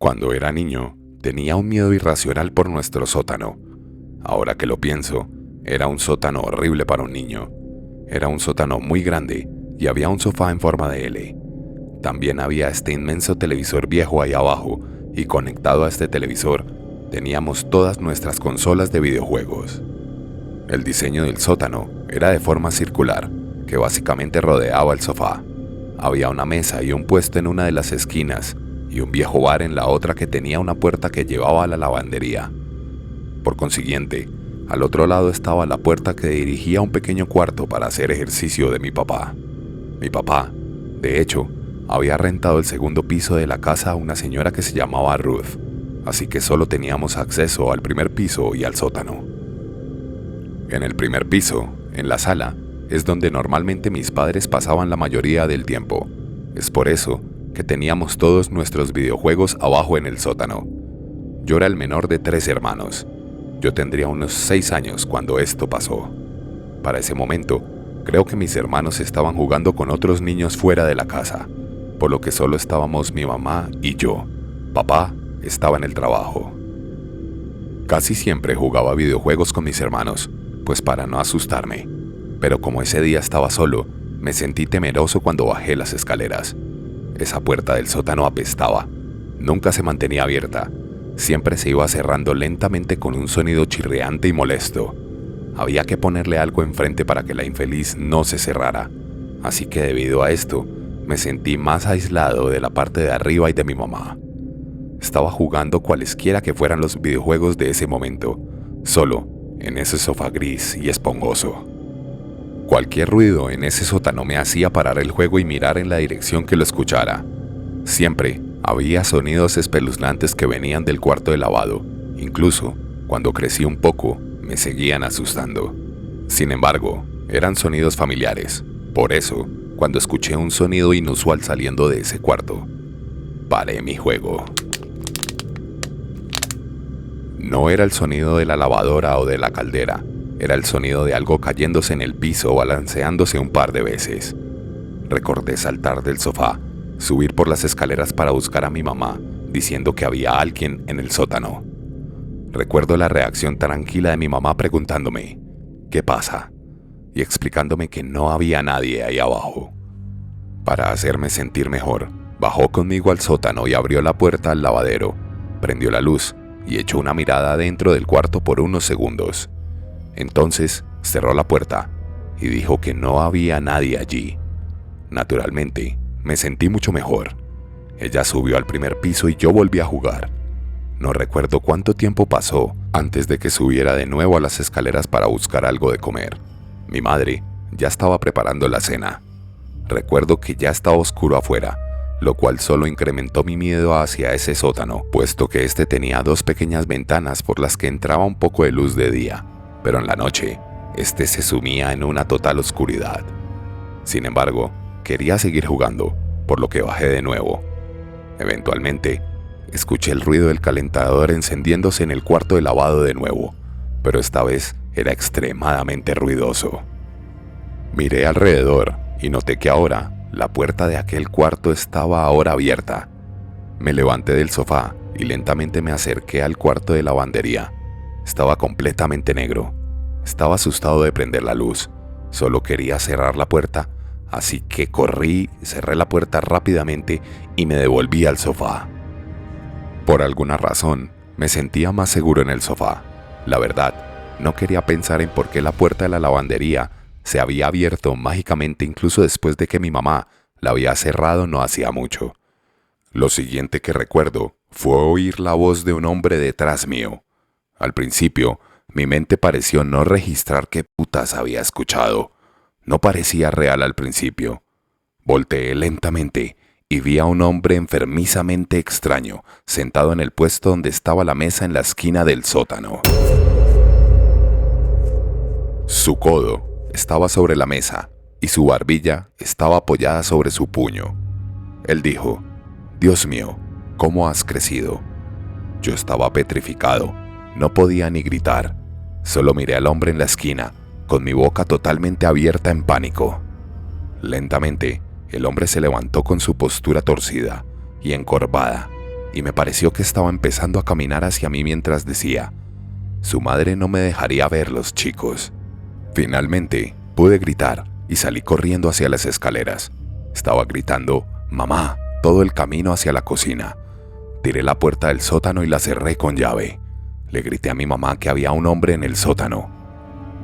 Cuando era niño, tenía un miedo irracional por nuestro sótano. Ahora que lo pienso, era un sótano horrible para un niño. Era un sótano muy grande y había un sofá en forma de L. También había este inmenso televisor viejo ahí abajo y conectado a este televisor teníamos todas nuestras consolas de videojuegos. El diseño del sótano era de forma circular, que básicamente rodeaba el sofá. Había una mesa y un puesto en una de las esquinas y un viejo bar en la otra que tenía una puerta que llevaba a la lavandería. Por consiguiente, al otro lado estaba la puerta que dirigía a un pequeño cuarto para hacer ejercicio de mi papá. Mi papá, de hecho, había rentado el segundo piso de la casa a una señora que se llamaba Ruth, así que solo teníamos acceso al primer piso y al sótano. En el primer piso, en la sala, es donde normalmente mis padres pasaban la mayoría del tiempo. Es por eso que teníamos todos nuestros videojuegos abajo en el sótano. Yo era el menor de 3 hermanos. Yo tendría unos 6 años cuando esto pasó. Para ese momento, creo que mis hermanos estaban jugando con otros niños fuera de la casa, por lo que solo estábamos mi mamá y yo. Papá estaba en el trabajo. Casi siempre jugaba videojuegos con mis hermanos, pues para no asustarme. Pero como ese día estaba solo, me sentí temeroso cuando bajé las escaleras. Esa puerta del sótano apestaba. Nunca se mantenía abierta. Siempre se iba cerrando lentamente con un sonido chirriante y molesto. Había que ponerle algo enfrente para que la infeliz no se cerrara. Así que debido a esto, me sentí más aislado de la parte de arriba y de mi mamá. Estaba jugando cualesquiera que fueran los videojuegos de ese momento, solo en ese sofá gris y esponjoso. Cualquier ruido en ese sótano me hacía parar el juego y mirar en la dirección que lo escuchara. Siempre había sonidos espeluznantes que venían del cuarto de lavado. Incluso, cuando crecí un poco, me seguían asustando. Sin embargo, eran sonidos familiares. Por eso, cuando escuché un sonido inusual saliendo de ese cuarto, paré mi juego. No era el sonido de la lavadora o de la caldera. Era el sonido de algo cayéndose en el piso o balanceándose un par de veces. Recordé saltar del sofá, subir por las escaleras para buscar a mi mamá, diciendo que había alguien en el sótano. Recuerdo la reacción tranquila de mi mamá preguntándome, ¿qué pasa? Y explicándome que no había nadie ahí abajo. Para hacerme sentir mejor, bajó conmigo al sótano y abrió la puerta al lavadero, prendió la luz y echó una mirada dentro del cuarto por unos segundos. Entonces cerró la puerta y dijo que no había nadie allí. Naturalmente, me sentí mucho mejor. Ella subió al primer piso y yo volví a jugar. No recuerdo cuánto tiempo pasó antes de que subiera de nuevo a las escaleras para buscar algo de comer. Mi madre ya estaba preparando la cena. Recuerdo que ya estaba oscuro afuera, lo cual solo incrementó mi miedo hacia ese sótano, puesto que este tenía 2 pequeñas ventanas por las que entraba un poco de luz de día, pero en la noche, este se sumía en una total oscuridad. Sin embargo, quería seguir jugando, por lo que bajé de nuevo. Eventualmente, escuché el ruido del calentador encendiéndose en el cuarto de lavado de nuevo, pero esta vez era extremadamente ruidoso. Miré alrededor y noté que ahora la puerta de aquel cuarto estaba ahora abierta. Me levanté del sofá y lentamente me acerqué al cuarto de lavandería. Estaba completamente negro. Estaba asustado de prender la luz. Solo quería cerrar la puerta, así que corrí, cerré la puerta rápidamente y me devolví al sofá. Por alguna razón, me sentía más seguro en el sofá. La verdad, no quería pensar en por qué la puerta de la lavandería se había abierto mágicamente incluso después de que mi mamá la había cerrado no hacía mucho. Lo siguiente que recuerdo fue oír la voz de un hombre detrás mío. Al principio, mi mente pareció no registrar qué putas había escuchado. No parecía real al principio. Volteé lentamente y vi a un hombre enfermizamente extraño sentado en el puesto donde estaba la mesa en la esquina del sótano. Su codo estaba sobre la mesa y su barbilla estaba apoyada sobre su puño. Él dijo, «Dios mío, ¿cómo has crecido?» Yo estaba petrificado, no podía ni gritar. Solo miré al hombre en la esquina, con mi boca totalmente abierta en pánico. Lentamente, el hombre se levantó con su postura torcida y encorvada. y me pareció que estaba empezando a caminar hacia mí mientras decía: su madre no me dejaría ver los chicos. Finalmente pude gritar y salí corriendo hacia las escaleras. Estaba gritando «mamá» todo el camino hacia la cocina. Tiré la puerta del sótano y la cerré con llave. Le grité a mi mamá que había un hombre en el sótano.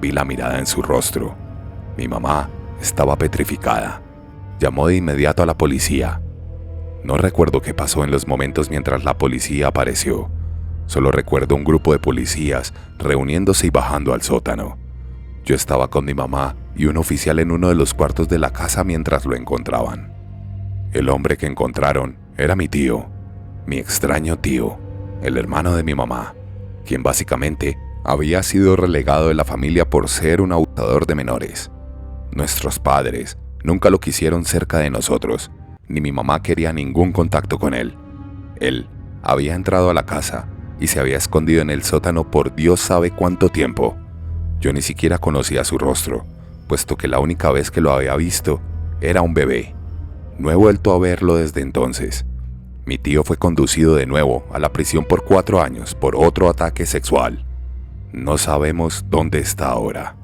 Vi la mirada en su rostro. Mi mamá estaba petrificada. Llamó de inmediato a la policía. No recuerdo qué pasó en los momentos mientras la policía apareció. Solo recuerdo un grupo de policías reuniéndose y bajando al sótano. Yo estaba con mi mamá y un oficial en uno de los cuartos de la casa mientras lo encontraban. El hombre que encontraron era mi tío, mi extraño tío, el hermano de mi mamá, quien básicamente había sido relegado de la familia por ser un abusador de menores. Nuestros padres nunca lo quisieron cerca de nosotros, ni mi mamá quería ningún contacto con él. Él había entrado a la casa y se había escondido en el sótano por Dios sabe cuánto tiempo. Yo ni siquiera conocía su rostro, puesto que la única vez que lo había visto era un bebé. No he vuelto a verlo desde entonces. Mi tío fue conducido de nuevo a la prisión por 4 años por otro ataque sexual. No sabemos dónde está ahora.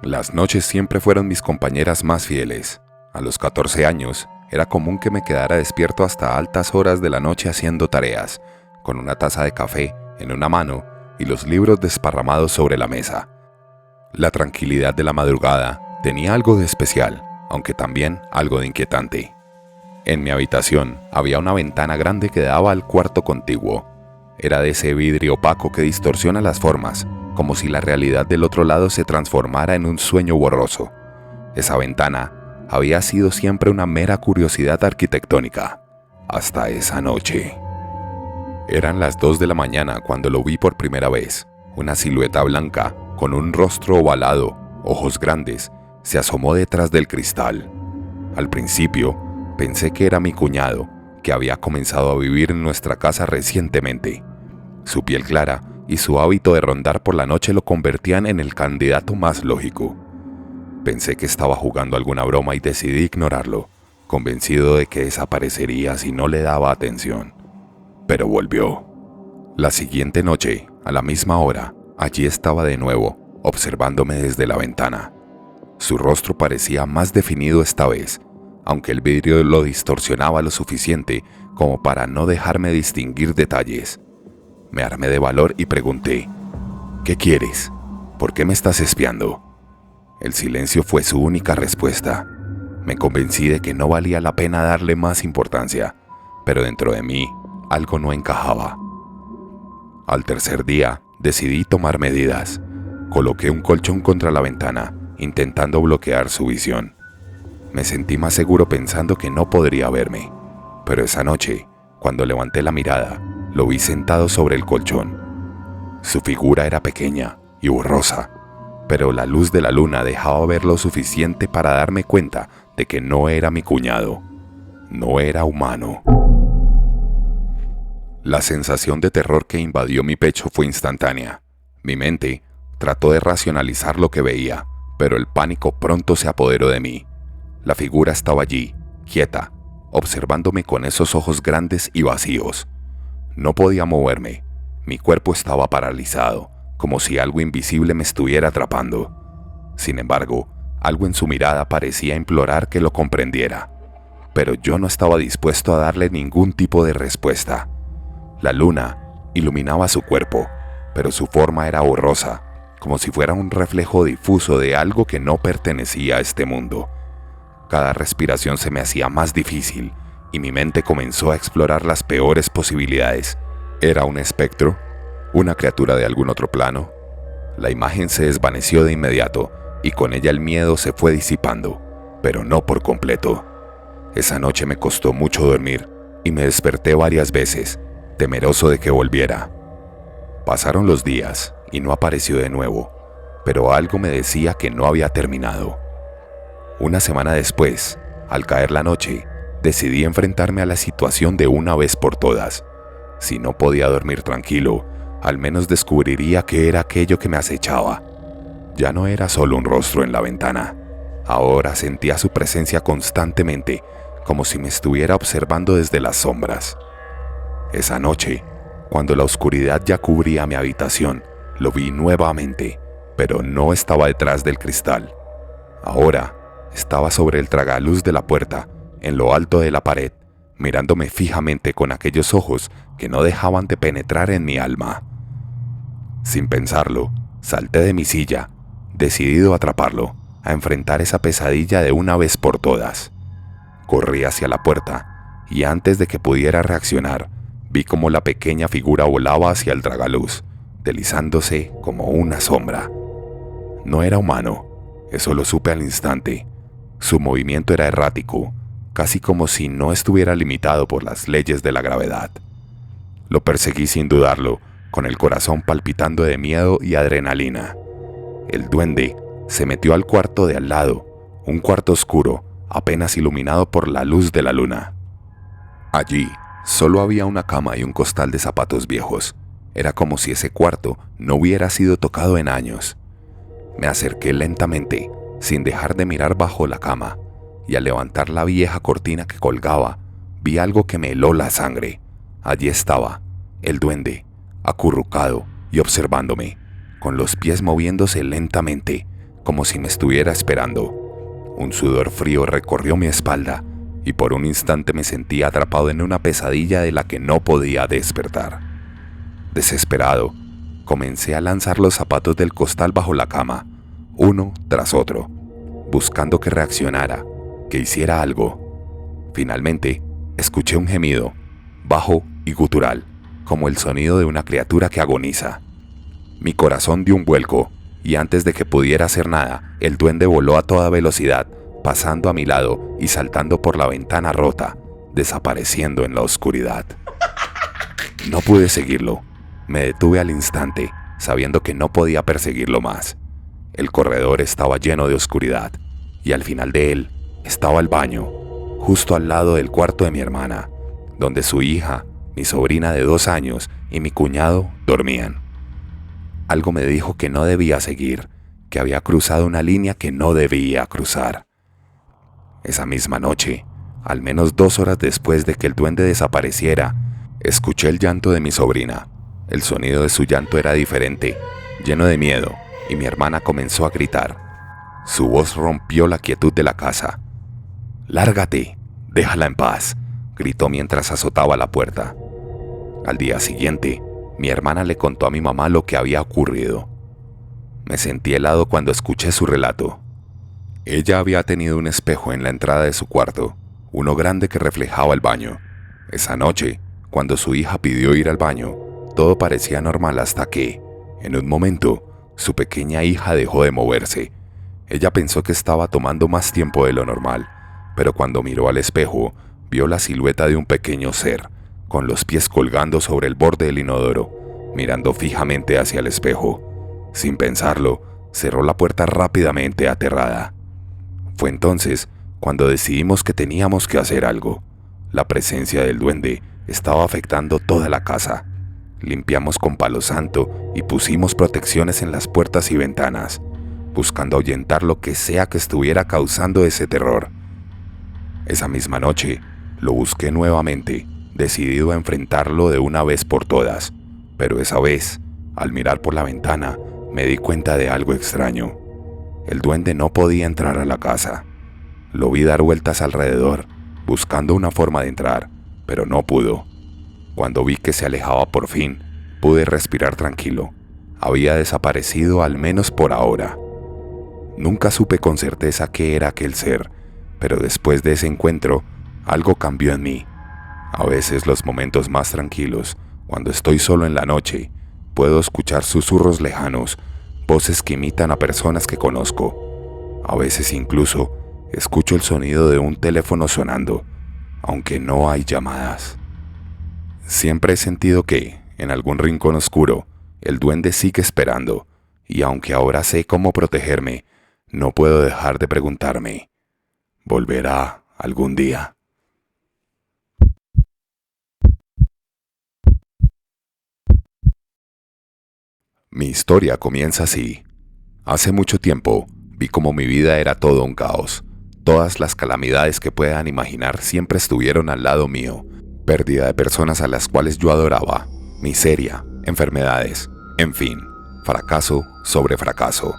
Las noches siempre fueron mis compañeras más fieles. A los 14 años, era común que me quedara despierto hasta altas horas de la noche haciendo tareas, con una taza de café en una mano y los libros desparramados sobre la mesa. La tranquilidad de la madrugada tenía algo de especial, aunque también algo de inquietante. En mi habitación había una ventana grande que daba al cuarto contiguo. Era de ese vidrio opaco que distorsiona las formas, como si la realidad del otro lado se transformara en un sueño borroso. Esa ventana había sido siempre una mera curiosidad arquitectónica, hasta esa noche. Eran las 2 de la mañana cuando lo vi por primera vez. Una silueta blanca, con un rostro ovalado, ojos grandes, se asomó detrás del cristal. Al principio, pensé que era mi cuñado, que había comenzado a vivir en nuestra casa recientemente. Su piel clara y su hábito de rondar por la noche lo convertían en el candidato más lógico. Pensé que estaba jugando alguna broma y decidí ignorarlo, convencido de que desaparecería si no le daba atención. Pero volvió. La siguiente noche, a la misma hora, allí estaba de nuevo, observándome desde la ventana. Su rostro parecía más definido esta vez, aunque el vidrio lo distorsionaba lo suficiente como para no dejarme distinguir detalles. Me armé de valor y pregunté: ¿qué quieres? ¿Por qué me estás espiando? El silencio fue su única respuesta. Me convencí de que no valía la pena darle más importancia, pero dentro de mí algo no encajaba. Al tercer día decidí tomar medidas. Coloqué un colchón contra la ventana, intentando bloquear su visión. Me sentí más seguro pensando que no podría verme, pero esa noche, cuando levanté la mirada, lo vi sentado sobre el colchón. Su figura era pequeña y borrosa, pero la luz de la luna dejaba ver lo suficiente para darme cuenta de que no era mi cuñado. No era humano. La sensación de terror que invadió mi pecho fue instantánea. Mi mente trató de racionalizar lo que veía, pero el pánico pronto se apoderó de mí. La figura estaba allí, quieta, observándome con esos ojos grandes y vacíos. No podía moverme. Mi cuerpo estaba paralizado, como si algo invisible me estuviera atrapando. Sin embargo, algo en su mirada parecía implorar que lo comprendiera. Pero yo no estaba dispuesto a darle ningún tipo de respuesta. La luna iluminaba su cuerpo, pero su forma era borrosa, como si fuera un reflejo difuso de algo que no pertenecía a este mundo. Cada respiración se me hacía más difícil y mi mente comenzó a explorar las peores posibilidades. ¿Era un espectro? ¿Una criatura de algún otro plano? La imagen se desvaneció de inmediato y con ella el miedo se fue disipando, pero no por completo. Esa noche me costó mucho dormir y me desperté varias veces, temeroso de que volviera. Pasaron los días y no apareció de nuevo, pero algo me decía que no había terminado. Una semana después, al caer la noche, decidí enfrentarme a la situación de una vez por todas. Si no podía dormir tranquilo, al menos descubriría qué era aquello que me acechaba. Ya no era solo un rostro en la ventana, Ahora sentía su presencia constantemente, como si me estuviera observando desde las sombras. Esa noche, cuando la oscuridad ya cubría mi habitación, lo vi nuevamente, pero no estaba detrás del cristal. Ahora estaba sobre el tragaluz de la puerta, en lo alto de la pared, mirándome fijamente con aquellos ojos que no dejaban de penetrar en mi alma. Sin pensarlo, salté de mi silla, decidido a atraparlo, a enfrentar esa pesadilla de una vez por todas. Corrí hacia la puerta, y antes de que pudiera reaccionar, vi como la pequeña figura volaba hacia el tragaluz, deslizándose como una sombra. No era humano, eso lo supe al instante. Su movimiento era errático, casi como si no estuviera limitado por las leyes de la gravedad. Lo perseguí sin dudarlo, con el corazón palpitando de miedo y adrenalina. El duende se metió al cuarto de al lado, un cuarto oscuro, apenas iluminado por la luz de la luna. Allí solo había una cama y un costal de zapatos viejos. Era como si ese cuarto no hubiera sido tocado en años. Me acerqué lentamente, sin dejar de mirar bajo la cama, y al levantar la vieja cortina que colgaba, vi algo que me heló la sangre. Allí estaba, el duende, acurrucado y observándome, con los pies moviéndose lentamente, como si me estuviera esperando. Un sudor frío recorrió mi espalda, y por un instante me sentí atrapado en una pesadilla de la que no podía despertar. Desesperado, comencé a lanzar los zapatos del costal bajo la cama, uno tras otro, buscando que reaccionara, que hiciera algo. Finalmente, escuché un gemido, bajo y gutural, como el sonido de una criatura que agoniza. Mi corazón dio un vuelco, y antes de que pudiera hacer nada, el duende voló a toda velocidad, pasando a mi lado y saltando por la ventana rota, desapareciendo en la oscuridad. No pude seguirlo. Me detuve al instante, sabiendo que no podía perseguirlo más. El corredor estaba lleno de oscuridad, y al final de él estaba el baño, justo al lado del cuarto de mi hermana, donde su hija, mi sobrina de 2 años y mi cuñado dormían. Algo me dijo que no debía seguir, que había cruzado una línea que no debía cruzar. Esa misma noche, al menos 2 horas después de que el duende desapareciera, escuché el llanto de mi sobrina. El sonido de su llanto era diferente, lleno de miedo, y mi hermana comenzó a gritar. Su voz rompió la quietud de la casa. «Lárgate, déjala en paz», gritó mientras azotaba la puerta. Al día siguiente, mi hermana le contó a mi mamá lo que había ocurrido. Me sentí helado cuando escuché su relato. Ella había tenido un espejo en la entrada de su cuarto, uno grande que reflejaba el baño. Esa noche, cuando su hija pidió ir al baño, todo parecía normal hasta que, en un momento, su pequeña hija dejó de moverse. Ella pensó que estaba tomando más tiempo de lo normal, pero cuando miró al espejo, vio la silueta de un pequeño ser, con los pies colgando sobre el borde del inodoro, mirando fijamente hacia el espejo. Sin pensarlo, cerró la puerta rápidamente, aterrada. Fue entonces cuando decidimos que teníamos que hacer algo. La presencia del duende estaba afectando toda la casa. Limpiamos con palo santo y pusimos protecciones en las puertas y ventanas, buscando ahuyentar lo que sea que estuviera causando ese terror. Esa misma noche, lo busqué nuevamente, decidido a enfrentarlo de una vez por todas. Pero esa vez, al mirar por la ventana, me di cuenta de algo extraño. El duende no podía entrar a la casa. Lo vi dar vueltas alrededor, buscando una forma de entrar, pero no pudo. Cuando vi que se alejaba por fin, pude respirar tranquilo. Había desaparecido, al menos por ahora. Nunca supe con certeza qué era aquel ser, pero después de ese encuentro, algo cambió en mí. A veces los momentos más tranquilos, cuando estoy solo en la noche, puedo escuchar susurros lejanos, voces que imitan a personas que conozco. A veces incluso escucho el sonido de un teléfono sonando, aunque no hay llamadas. Siempre he sentido que, en algún rincón oscuro, el duende sigue esperando, y aunque ahora sé cómo protegerme, no puedo dejar de preguntarme, ¿volverá algún día? Mi historia comienza así. Hace mucho tiempo, Vi como mi vida era todo un caos. Todas las calamidades que puedan imaginar siempre estuvieron al lado mío. Pérdida de personas a las cuales yo adoraba, miseria, enfermedades, en fin, fracaso sobre fracaso.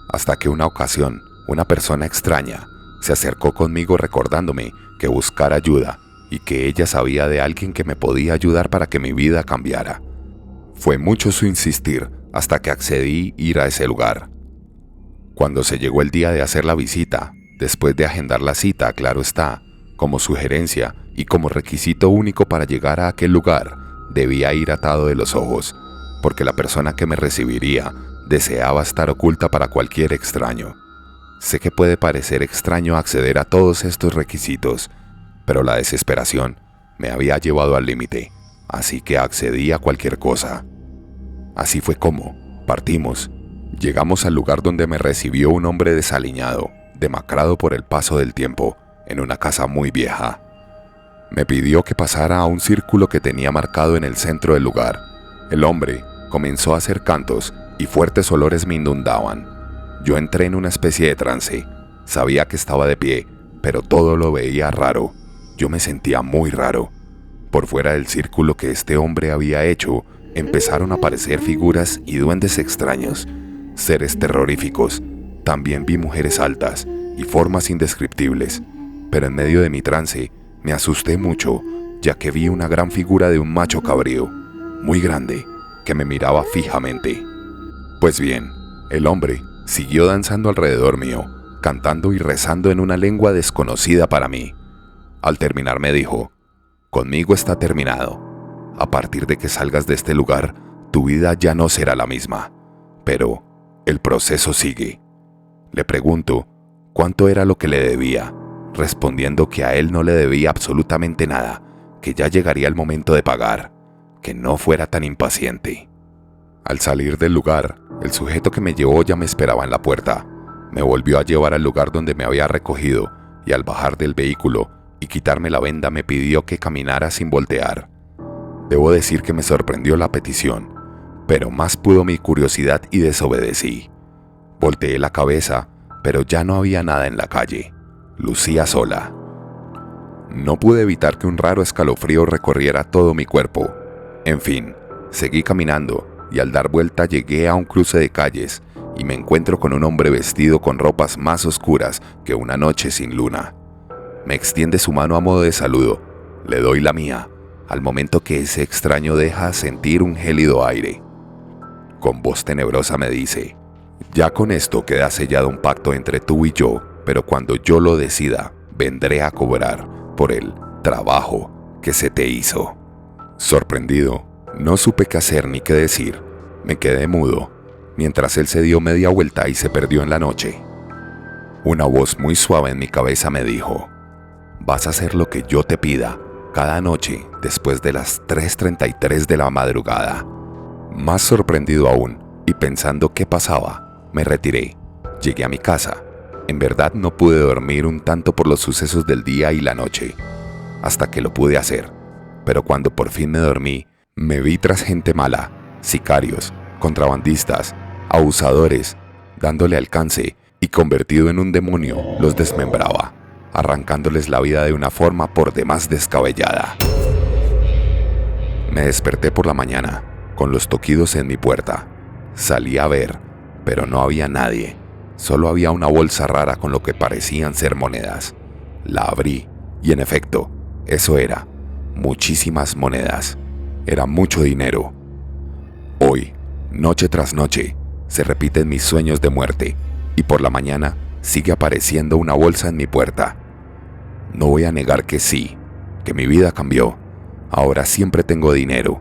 Hasta que una ocasión, una persona extraña se acercó conmigo recordándome que buscara ayuda y que ella sabía de alguien que me podía ayudar para que mi vida cambiara. Fue mucho su insistir hasta que accedí a ir a ese lugar. Cuando se llegó el día de hacer la visita, después de agendar la cita, claro está, como sugerencia y como requisito único para llegar a aquel lugar, debía ir atado de los ojos, porque la persona que me recibiría deseaba estar oculta para cualquier extraño. Sé que puede parecer extraño acceder a todos estos requisitos, pero la desesperación me había llevado al límite, así que accedí a cualquier cosa. Así fue como partimos. Llegamos al lugar donde me recibió un hombre desaliñado, demacrado por el paso del tiempo, en una casa muy vieja. Me pidió que pasara a un círculo que tenía marcado en el centro del lugar. El hombre comenzó a hacer cantos y fuertes olores me inundaban. Yo entré en una especie de trance. Sabía que estaba de pie, pero todo lo veía raro. Yo me sentía muy raro. Por fuera del círculo que este hombre había hecho, empezaron a aparecer figuras y duendes extraños, seres terroríficos. También vi mujeres altas y formas indescriptibles, pero en medio de mi trance me asusté mucho, ya que vi una gran figura de un macho cabrío, muy grande, que me miraba fijamente. Pues bien, el hombre siguió danzando alrededor mío, cantando y rezando en una lengua desconocida para mí. Al terminar me dijo: «Conmigo está terminado. A partir de que salgas de este lugar, tu vida ya no será la misma. Pero el proceso sigue». Le pregunto cuánto era lo que le debía, respondiendo que a él no le debía absolutamente nada, que ya llegaría el momento de pagar, que no fuera tan impaciente. Al salir del lugar, el sujeto que me llevó ya me esperaba en la puerta. Me volvió a llevar al lugar donde me había recogido y al bajar del vehículo y quitarme la venda me pidió que caminara sin voltear. Debo decir que me sorprendió la petición, pero más pudo mi curiosidad y desobedecí. Volteé la cabeza, pero ya no había nada en la calle. Lucía sola. No pude evitar que un raro escalofrío recorriera todo mi cuerpo. En fin, seguí caminando y al dar vuelta llegué a un cruce de calles y me encuentro con un hombre vestido con ropas más oscuras que una noche sin luna. Me extiende su mano a modo de saludo. Le doy la mía, al momento que ese extraño deja sentir un gélido aire. Con voz tenebrosa me dice: «Ya con esto queda sellado un pacto entre tú y yo, pero cuando yo lo decida, vendré a cobrar por el trabajo que se te hizo». Sorprendido, no supe qué hacer ni qué decir. Me quedé mudo, mientras él se dio media vuelta y se perdió en la noche. Una voz muy suave en mi cabeza me dijo: «Vas a hacer lo que yo te pida, cada noche después de las 3:33 de la madrugada». Más sorprendido aún, y pensando qué pasaba, me retiré. Llegué a mi casa. En verdad no pude dormir un tanto por los sucesos del día y la noche, hasta que lo pude hacer. Pero cuando por fin me dormí, me vi tras gente mala, sicarios, contrabandistas, abusadores, dándole alcance y convertido en un demonio los desmembraba, arrancándoles la vida de una forma por demás descabellada. Me desperté por la mañana, con los toquidos en mi puerta. Salí a ver, pero no había nadie. Solo había una bolsa rara con lo que parecían ser monedas. La abrí y en efecto, eso era. Muchísimas monedas. Era mucho dinero. Hoy, noche tras noche, se repiten mis sueños de muerte y por la mañana sigue apareciendo una bolsa en mi puerta. No voy a negar que sí, que mi vida cambió. Ahora siempre tengo dinero.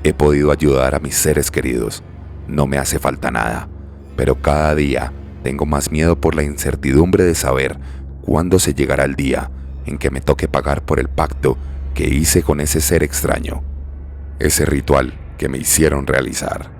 He podido ayudar a mis seres queridos. No me hace falta nada, pero cada día tengo más miedo por la incertidumbre de saber cuándo se llegará el día en que me toque pagar por el pacto que hice con ese ser extraño, ese ritual que me hicieron realizar.